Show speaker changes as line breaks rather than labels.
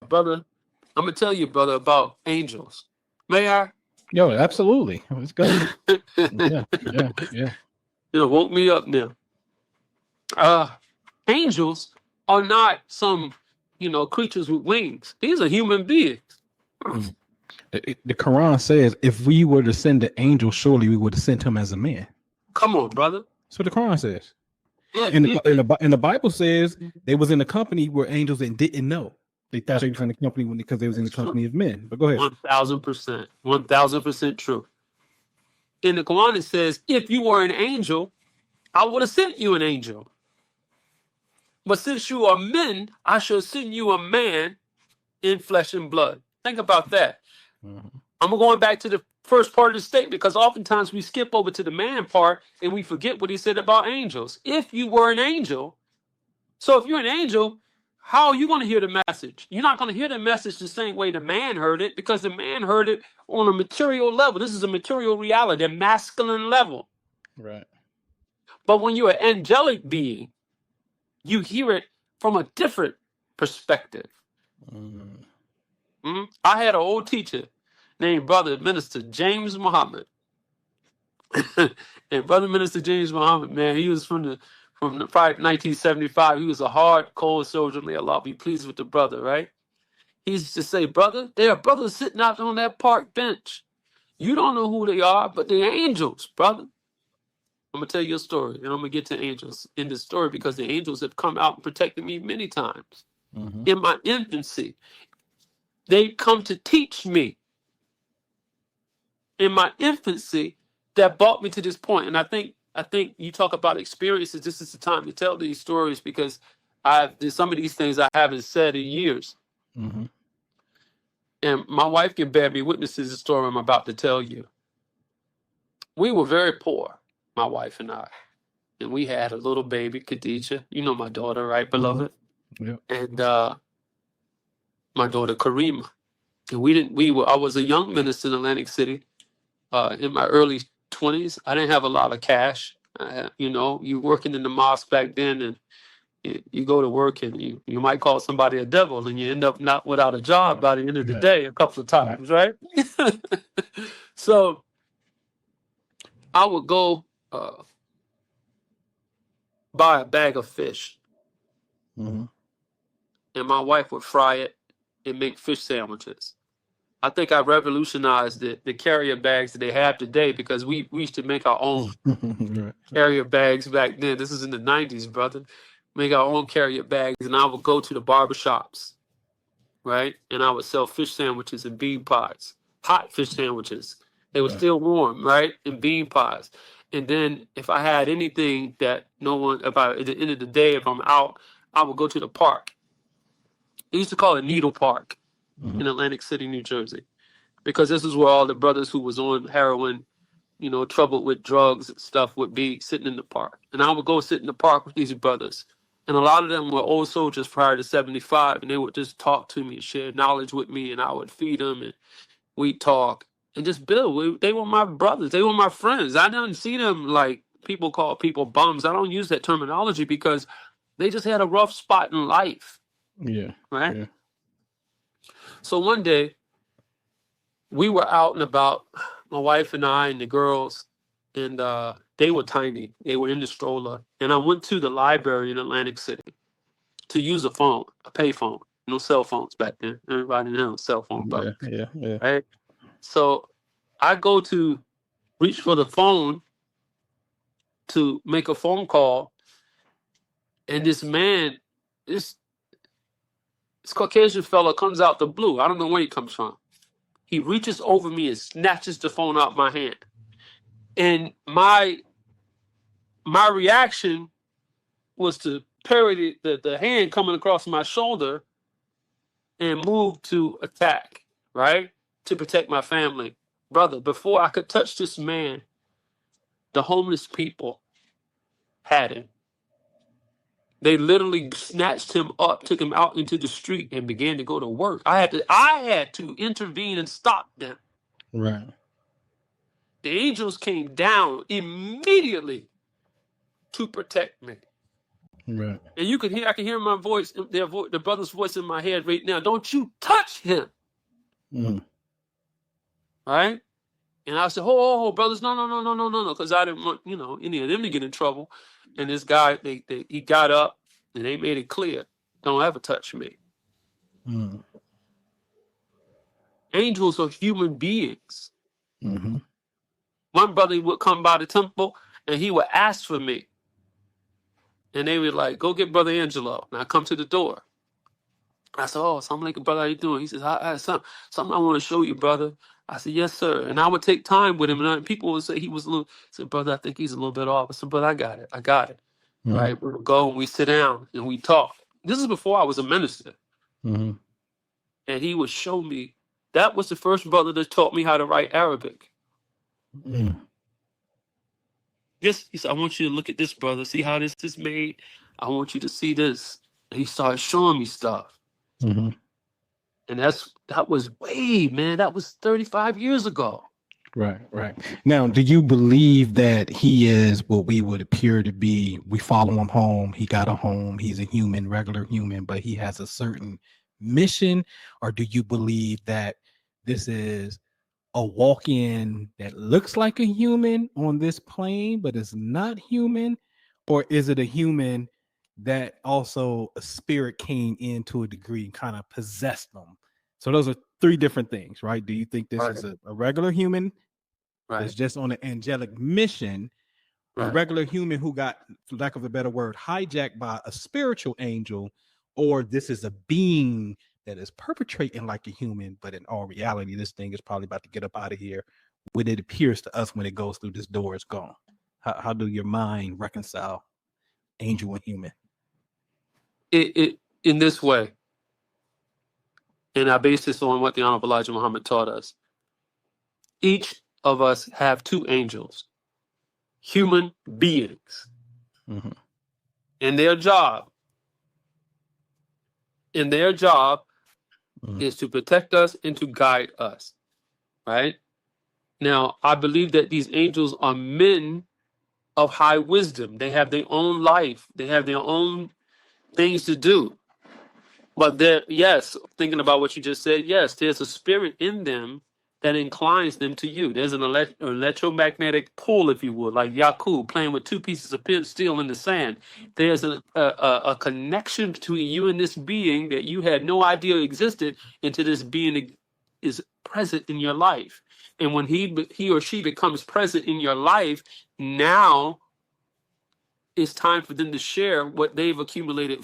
Brother, I'm going to tell you, brother, about angels. May I?
Yo, absolutely. Let's go.
You
Yeah.
woke me up now. Angels are not some, creatures with wings. These are human beings.
The Quran says if we were to send an angel, surely we would have sent him as a man.
Come on, brother.
That's what the Quran says.
Yeah,
And the Bible says they was in the company where angels and didn't know. They thought they was in the company because they was in the company of men. But go ahead.
1,000%. 1,000% true. In the Quran, it says, if you were an angel, I would have sent you an angel. But since you are men, I shall send you a man in flesh and blood. Think about that. I'm going back to the first part of the statement because oftentimes we skip over to the man part and we forget what he said about angels. If you were an angel, so if you're an angel, how are you going to hear the message? You're not going to hear the message the same way the man heard it because the man heard it on a material level. This is a material reality, a masculine level.
Right.
But when you're an angelic being, you hear it from a different perspective. I had an old teacher named Brother Minister James Muhammad. And Brother Minister James Muhammad, man, he was from the probably 1975. He was a hard, cold soldier. May Allah be pleased with the brother, right? He used to say, brother, there are brothers sitting out on that park bench. You don't know who they are, but they're angels, brother. I'm going to tell you a story, and I'm going to get to angels in this story because the angels have come out and protected me many times. In my infancy, they come to teach me. In my infancy, that brought me to this point. And I think you talk about experiences. This is the time to tell these stories because there's some of these things I haven't said in years. And my wife can bear me witness to the story I'm about to tell you. We were very poor, my wife and I. And we had a little baby, Khadijah. You know my daughter, right, beloved?
Yep.
And my daughter, Karima. And I was a young minister in Atlantic City in my early 20s. I didn't have a lot of cash. You working in the mosque back then, and you go to work, and you might call somebody a devil, and you end up not without a job by the end of the day a couple of times, right? So I would go buy a bag of fish, and my wife would fry it and make fish sandwiches. I think I revolutionized the carrier bags that they have today because we used to make our own carrier bags back then. This is in the 90s, brother. Make our own carrier bags, and I would go to the barbershops, right? And I would sell fish sandwiches and bean pies, hot fish sandwiches. They were still warm, right? And bean pies. And then if I had anything that at the end of the day, if I'm out, I would go to the park. They used to call it Needle Park in Atlantic City, New Jersey, because this is where all the brothers who was on heroin, troubled with drugs and stuff would be sitting in the park. And I would go sit in the park with these brothers. And a lot of them were old soldiers prior to 75, and they would just talk to me and share knowledge with me, and I would feed them, and we'd talk and just build. They were my brothers. They were my friends. I didn't see them like people call people bums. I don't use that terminology because they just had a rough spot in life.
Yeah.
Right?
Yeah.
So one day, we were out and about, my wife and I and the girls, and they were tiny. They were in the stroller. And I went to the library in Atlantic City to use a pay phone. No cell phones back then. Everybody didn't have a cell phone, but
Yeah.
right? So I go to reach for the phone to make a phone call, and this man, this Caucasian fella comes out the blue. I don't know where he comes from. He reaches over me and snatches the phone out my hand. And my reaction was to parry the hand coming across my shoulder and move to attack, right? To protect my family. Brother, before I could touch this man, the homeless people had him. They literally snatched him up, took him out into the street, and began to go to work. I had to intervene and stop them.
Right.
The angels came down immediately to protect me.
Right.
And I can hear my voice, the brother's voice in my head right now. Don't you touch him, right? And I said, oh, brothers, no, because I didn't want, any of them to get in trouble. And this guy, he got up and they made it clear, don't ever touch me. Angels are human beings. One brother would come by the temple and he would ask for me. And they would like, go get Brother Angelo. And I come to the door. I said, oh, something like, brother, how you doing? He says, I have something I want to show you, brother. I said, yes, sir. And I would take time with him. And people would say he was a little, I said, brother, I think he's a little bit off. I said, brother, I got it. Right? We would go and we sit down and we talk. This is before I was a minister. And he would show me. That was the first brother that taught me how to write Arabic. Just, he said, I want you to look at this, brother. See how this is made? I want you to see this. And he started showing me stuff. And that was that was 35 years ago.
Right. Now, do you believe that he is what we would appear to be? We follow him home. He got a home. He's a human, regular human, but he has a certain mission? Or do you believe that this is a walk-in that looks like a human on this plane, but is not human? Or is it a human that also a spirit came in to a degree and kind of possessed them? So those are three different things, right? Do you think this is a regular human that's just on an angelic mission, a regular human who got, for lack of a better word, hijacked by a spiritual angel, or this is a being that is perpetrating like a human, but in all reality, this thing is probably about to get up out of here. When it appears to us when it goes through this door, it's gone. How do your mind reconcile angel and human?
It in this way, and I base this on what the Honorable Elijah Muhammad taught us. Each of us have two angels, human beings, and their job is to protect us and to guide us, right? Now, I believe that these angels are men of high wisdom. They have their own life. They have their own things to do. But yes, thinking about what you just said, yes, there's a spirit in them that inclines them to you. There's an electromagnetic pull, if you would, like Yakub playing with two pieces of steel in the sand. There's a connection between you and this being that you had no idea existed until this being is present in your life. And when he or she becomes present in your life, now it's time for them to share what they've accumulated